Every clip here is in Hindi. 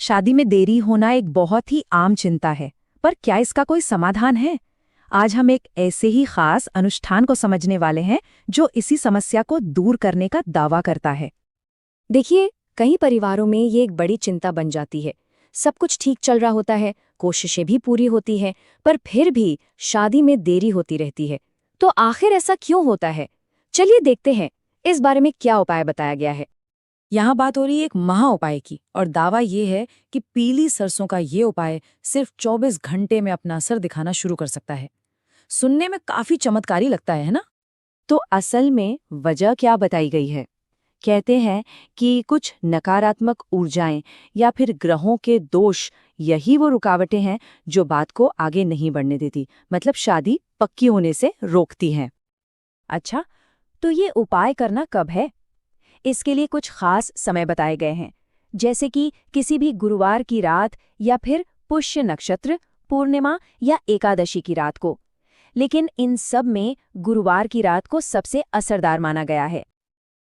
शादी में देरी होना एक बहुत ही आम चिंता है, पर क्या इसका कोई समाधान है? आज हम एक ऐसे ही खास अनुष्ठान को समझने वाले हैं जो इसी समस्या को दूर करने का दावा करता है। देखिए, कई परिवारों में ये एक बड़ी चिंता बन जाती है। सब कुछ ठीक चल रहा होता है, कोशिशें भी पूरी होती हैं, पर फिर भी शादी में देरी होती रहती है। तो आखिर ऐसा क्यों होता है? चलिए देखते हैं इस बारे में क्या उपाय बताया गया है। यहाँ बात हो रही है एक महा उपाय की, और दावा ये है कि पीली सरसों का ये उपाय सिर्फ 24 घंटे में अपना असर दिखाना शुरू कर सकता है। सुनने में काफी चमत्कारी लगता है ना? तो असल में वजह क्या बताई गई है? कहते हैं कि कुछ नकारात्मक ऊर्जाएं या फिर ग्रहों के दोष, यही वो रुकावटें हैं जो बात को आगे नहीं बढ़ने देती, मतलब शादी पक्की होने से रोकती हैं। अच्छा, तो ये उपाय करना कब है? इसके लिए कुछ खास समय बताए गए हैं, जैसे कि किसी भी गुरुवार की रात या फिर पुष्य नक्षत्र, पूर्णिमा या एकादशी की रात को। लेकिन इन सब में गुरुवार की रात को सबसे असरदार माना गया है।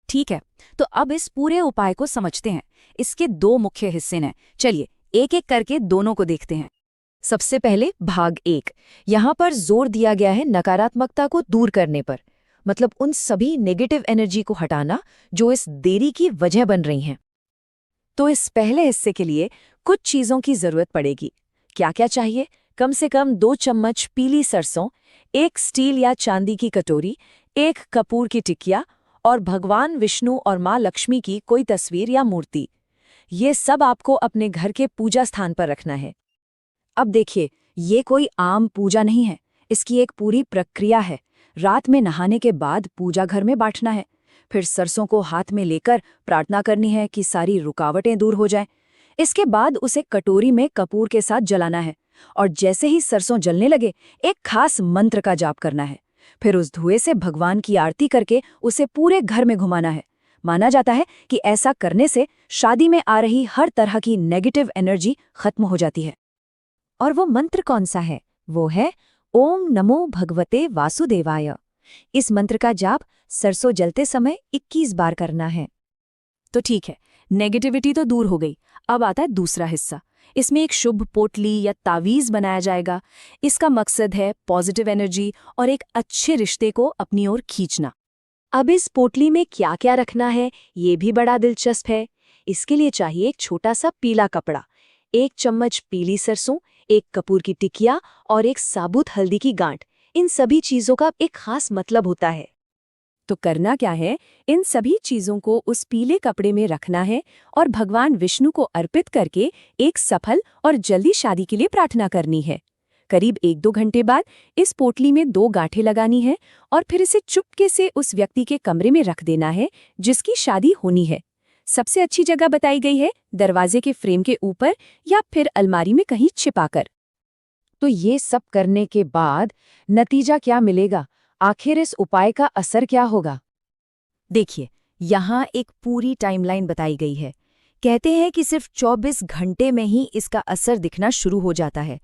ठीक है, तो अब इस पूरे उपाय को समझते हैं। इसके दो मुख्य हिस्से हैं। चलिए एक एक करके दोनों को देखते हैं। सबसे पहले भाग 1। यहाँ पर जोर दिया गया है नकारात्मकता को दूर करने पर, मतलब उन सभी नेगेटिव एनर्जी को हटाना जो इस देरी की वजह बन रही हैं। तो इस पहले हिस्से के लिए कुछ चीजों की जरूरत पड़ेगी। क्या क्या चाहिए? कम से कम 2 चम्मच पीली सरसों, 1 स्टील या चांदी की कटोरी, 1 कपूर की टिकिया और भगवान विष्णु और माँ लक्ष्मी की कोई तस्वीर या मूर्ति। ये सब आपको अपने घर के पूजा स्थान पर रखना है। अब देखिए, ये कोई आम पूजा नहीं है, इसकी एक पूरी प्रक्रिया है। रात में नहाने के बाद पूजा घर में बैठना है, फिर सरसों को हाथ में लेकर प्रार्थना करनी है कि सारी रुकावटें दूर हो जाएं। इसके बाद उसे कटोरी में कपूर के साथ जलाना है, और जैसे ही सरसों जलने लगे एक खास मंत्र का जाप करना है। फिर उस धुएं से भगवान की आरती करके उसे पूरे घर में घुमाना है। माना जाता है कि ऐसा करने से शादी में आ रही हर तरह की नेगेटिव एनर्जी खत्म हो जाती है। और वो मंत्र कौन सा है? वो है ओम नमो भगवते वासुदेवाय। इस मंत्र का जाप सरसों जलते समय 21 बार करना है। तो ठीक है, नेगेटिविटी तो दूर हो गई। अब आता है दूसरा हिस्सा। इसमें एक शुभ पोटली या तावीज बनाया जाएगा। इसका मकसद है पॉजिटिव एनर्जी और एक अच्छे रिश्ते को अपनी ओर खींचना। अब इस पोटली में क्या क्या रखना है, ये भी बड़ा दिलचस्प है। इसके लिए चाहिए एक छोटा सा पीला कपड़ा, 1 चम्मच पीली सरसों, 1 कपूर की टिकिया और 1 साबुत हल्दी की गांठ। इन सभी चीजों का एक खास मतलब होता है। तो करना क्या है? इन सभी चीजों को उस पीले कपड़े में रखना है और भगवान विष्णु को अर्पित करके एक सफल और जल्दी शादी के लिए प्रार्थना करनी है। करीब 1-2 घंटे बाद इस पोटली में 2 गांठें लगानी है और फिर इसे चुपके से उस व्यक्ति के कमरे में रख देना है जिसकी शादी होनी है। सबसे अच्छी जगह बताई गई है दरवाजे के फ्रेम के ऊपर या फिर अलमारी में कहीं छिपाकर। तो ये सब करने के बाद नतीजा क्या मिलेगा? आखिर इस उपाय का असर क्या होगा? देखिए, यहाँ एक पूरी टाइमलाइन बताई गई है। कहते हैं कि सिर्फ 24 घंटे में ही इसका असर दिखना शुरू हो जाता है।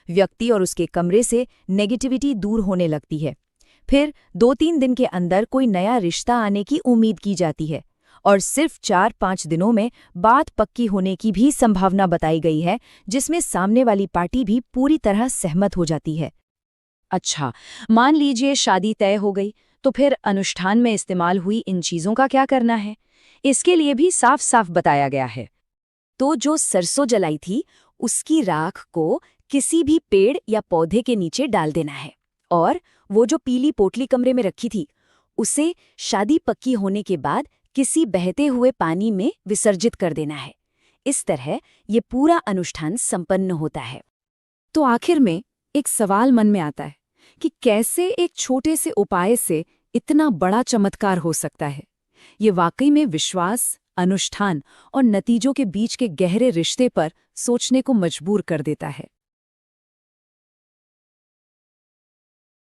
व्यक्ति और उसके कमरे से नेगेटिविटी दूर होने लगती है। फिर 2-3 दिन के अंदर कोई नया रिश्ता आने की उम्मीद की जाती है, और सिर्फ 4-5 दिनों में बात पक्की होने की भी संभावना बताई गई है, जिसमें सामने वाली पार्टी भी पूरी तरह सहमत हो जाती है। अच्छा, मान लीजिए शादी तय हो गई, तो फिर अनुष्ठान में इस्तेमाल हुई इन चीजों का क्या करना है? इसके लिए भी साफ साफ बताया गया है। तो जो सरसों जलाई थी उसकी राख को किसी भी पेड़ या पौधे के नीचे डाल देना है, और वो जो पीली पोटली कमरे में रखी थी उसे शादी पक्की होने के बाद किसी बहते हुए पानी में विसर्जित कर देना है। इस तरह ये पूरा अनुष्ठान संपन्न होता है। तो आखिर में एक सवाल मन में आता है कि कैसे एक छोटे से उपाय से इतना बड़ा चमत्कार हो सकता है? ये वाकई में विश्वास, अनुष्ठान और नतीजों के बीच के गहरे रिश्ते पर सोचने को मजबूर कर देता है।